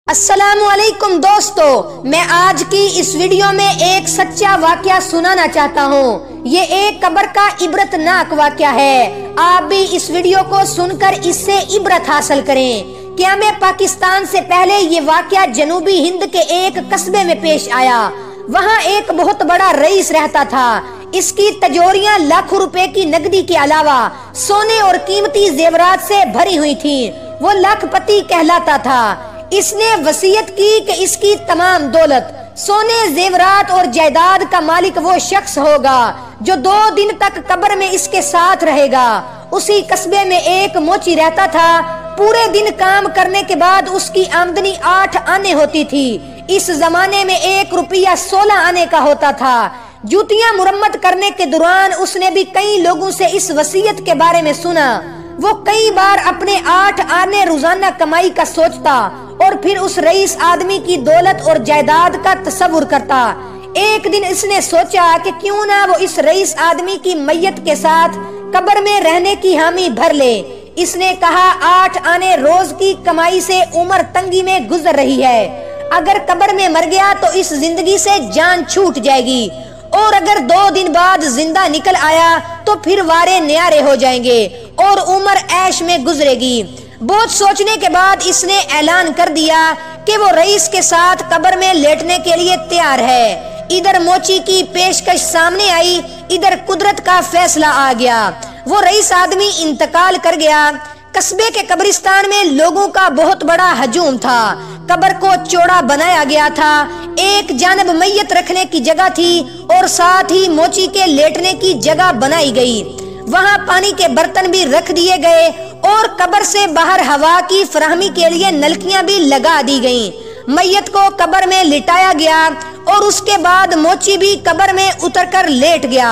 السلام علیکم دوستو، میں آج کی اس ویڈیو میں ایک سچا واقعہ سنانا چاہتا ہوں۔ یہ ایک قبر کا عبرتناک واقعہ ہے۔ آپ بھی اس ویڈیو کو سن کر اس سے عبرت حاصل کریں۔ قیام پاکستان سے پہلے یہ واقعہ جنوبی ہند کے ایک قصبے میں پیش آیا۔ وہاں ایک بہت بڑا رئیس رہتا تھا۔ اس کی تجوریاں لاکھوں روپے کی نقدی کے علاوہ سونے اور قیمتی زیورات سے بھری ہوئی تھیں۔ وہ لاکھ پتی کہلاتا تھا۔ اس نے وصیت کی کہ اس کی تمام دولت، سونے، زیورات اور جائیداد کا مالک وہ شخص ہوگا جو 2 دن تک قبر میں اس کے ساتھ رہے گا۔ اسی قصبے میں ایک موچی رہتا تھا۔ پورے دن کام کرنے کے بعد اس کی آمدنی 8 آنے ہوتی تھی۔ اس زمانے میں 1 روپیہ 16 آنے کا ہوتا تھا۔ جوتیاں مرمت کرنے کے دوران اس نے بھی کئی لوگوں سے اس وصیت کے بارے میں سنا۔ وہ کئی بار اپنے 8 آنے روزانہ کمائی کا سوچتا اور پھر اس رئیس آدمی کی دولت اور جائیداد کا تصور کرتا۔ ایک دن اس نے سوچا کہ کیوں نہ وہ اس رئیس آدمی کی میت کے ساتھ قبر میں رہنے کی حامی بھر لے۔ اس نے کہا 8 آنے روز کی کمائی سے عمر تنگی میں گزر رہی ہے۔ اگر قبر میں مر گیا تو اس زندگی سے جان چھوٹ جائے گی، اور اگر 2 دن بعد زندہ نکل آیا تو پھر وارے نیارے ہو جائیں گے اور عمر عیش میں گزرے گی۔ بہت سوچنے کے بعد اس نے اعلان کر دیا کہ وہ رئیس کے ساتھ قبر میں لیٹنے کے لیے تیار ہے۔ ادھر موچی کی پیشکش سامنے آئی، ادھر قدرت کا فیصلہ آ گیا۔ وہ رئیس آدمی انتقال کر گیا۔ قصبے کے قبرستان میں لوگوں کا بہت بڑا ہجوم تھا۔ قبر کو چوڑا بنایا گیا تھا۔ ایک جانب میت رکھنے کی جگہ تھی اور ساتھ ہی موچی کے لیٹنے کی جگہ بنائی گئی۔ وہاں پانی کے برتن بھی رکھ دیے گئے اور قبر سے باہر ہوا کی فراہمی کے لیے نلکیاں بھی لگا دی گئیں۔ میت کو قبر میں لٹایا گیا اور اس کے بعد موچی بھی قبر میں اتر کر لیٹ گیا۔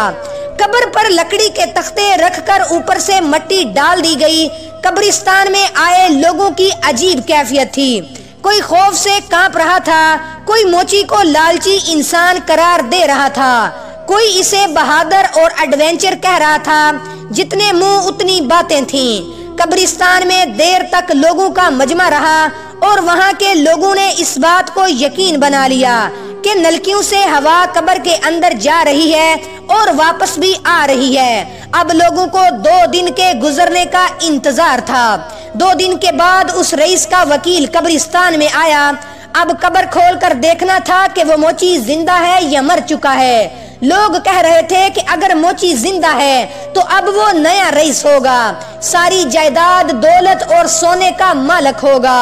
قبر پر لکڑی کے تختے رکھ کر اوپر سے مٹی ڈال دی گئی۔ قبرستان میں آئے لوگوں کی عجیب کیفیت تھی۔ کوئی خوف سے کانپ رہا تھا، کوئی موچی کو لالچی انسان قرار دے رہا تھا، کوئی اسے بہادر اور ایڈونچر کہہ رہا تھا۔ جتنے منہ اتنی باتیں تھیں۔ قبرستان میں دیر تک لوگوں کا مجمع رہا اور وہاں کے لوگوں نے اس بات کو یقین بنا لیا کہ نلکیوں سے ہوا قبر کے اندر جا رہی ہے اور واپس بھی آ رہی ہے۔ اب لوگوں کو 2 دن کے گزرنے کا انتظار تھا۔ 2 دن کے بعد اس رئیس کا وکیل قبرستان میں آیا۔ اب قبر کھول کر دیکھنا تھا کہ وہ موچی زندہ ہے یا مر چکا ہے۔ لوگ کہہ رہے تھے کہ اگر موچی زندہ ہے تو اب وہ نیا رئیس ہوگا، ساری جائیداد، دولت اور سونے کا مالک ہوگا۔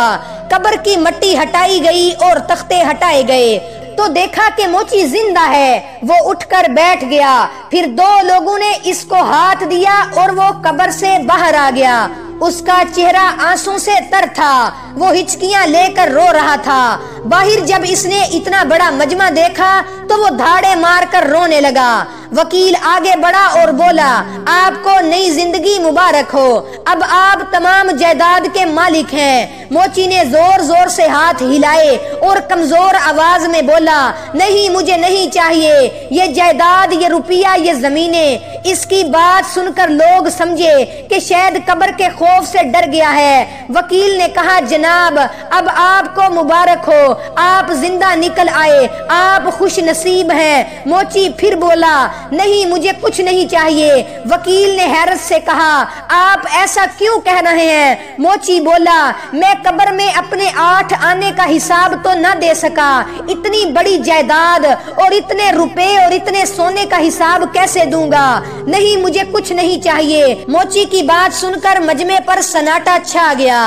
قبر کی مٹی ہٹائی گئی اور تختے ہٹائے گئے تو دیکھا کہ موچی زندہ ہے۔ وہ اٹھ کر بیٹھ گیا۔ پھر 2 لوگوں نے اس کو ہاتھ دیا اور وہ قبر سے باہر آ گیا۔ اس کا چہرہ آنسوں سے تر تھا۔ وہ ہچکیاں لے کر رو رہا تھا۔ باہر جب اس نے اتنا بڑا مجمع دیکھا تو وہ دھاڑے مار کر رونے لگا۔ وکیل آگے بڑھا اور بولا، آپ کو نئی زندگی مبارک ہو، اب آپ تمام جائیداد کے مالک ہیں۔ موچی نے زور زور سے ہاتھ ہلائے اور کمزور آواز میں بولا، نہیں، مجھے نہیں چاہیے یہ جائیداد، یہ روپیہ، یہ زمینیں۔ اس کی بات سن کر لوگ سمجھے کہ شاید قبر کے خوف سے ڈر گیا ہے۔ وکیل نے کہا، جناب، اب آپ کو مبارک ہو، آپ زندہ نکل آئے، آپ خوش نصیب ہیں۔ موچی پھر بولا، نہیں، مجھے کچھ نہیں چاہیے۔ وکیل نے حیرت سے کہا، آپ ایسا کیوں کہہ رہے ہیں؟ موچی بولا، میں قبر میں اپنے 8 آنے کا حساب تو نہ دے سکا، اتنی بڑی جائیداد اور اتنے روپے اور اتنے سونے کا حساب کیسے دوں گا؟ نہیں، مجھے کچھ نہیں چاہیے۔ موچی کی بات سن کر مجمع پر سناٹا چھا گیا۔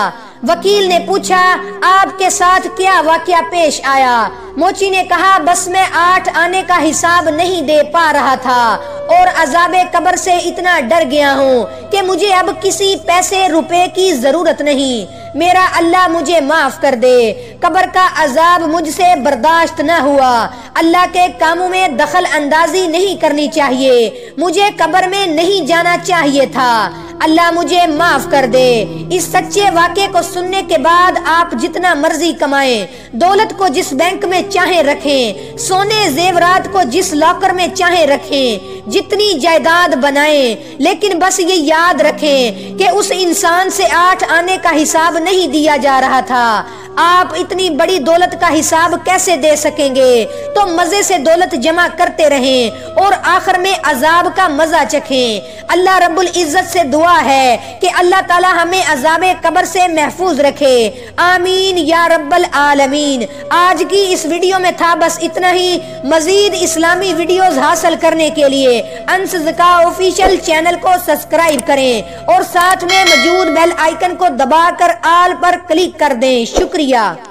وکیل نے پوچھا، آپ کے ساتھ کیا واقعہ پیش آیا؟ موچی نے کہا، بس میں 8 آنے کا حساب نہیں دے پا رہا تھا اور عذاب قبر سے اتنا ڈر گیا ہوں کہ مجھے اب کسی پیسے روپے کی ضرورت نہیں۔ میرا اللہ مجھے معاف کر دے۔ قبر کا عذاب مجھ سے برداشت نہ ہوا۔ اللہ کے کاموں میں دخل اندازی نہیں کرنی چاہیے۔ مجھے قبر میں نہیں جانا چاہیے تھا۔ اللہ مجھے معاف کر دے۔ اس سچے واقعے کو سننے کے بعد آپ جتنا مرضی کمائیں، دولت کو جس بینک میں چاہیں رکھیں، سونے زیورات کو جس لاکر میں چاہیں رکھیں، جتنی جائیداد بنائیں، لیکن بس یہ یاد رکھیں کہ اس انسان سے 8 آنے کا حساب نہیں دیا جا رہا تھا۔ آپ اتنی بڑی دولت کا حساب کیسے دے سکیں گے؟ تو مزے سے دولت جمع کرتے رہیں اور آخر میں عذاب کا مزہ چکھیں۔ اللہ رب العزت سے دعا ہے کہ اللہ تعالی ہمیں عذاب قبر سے محفوظ رکھے، آمین یا رب العالمین۔ آج کی اس ویڈیو میں تھا بس اتنا ہی۔ مزید اسلامی ویڈیوز حاصل کرنے کے لیے انس زکا آفیشیل چینل کو سبسکرائب کریں اور ساتھ میں موجود بیل آئیکن کو دبا کر آل پر کلک کر دیں۔ شکریہ۔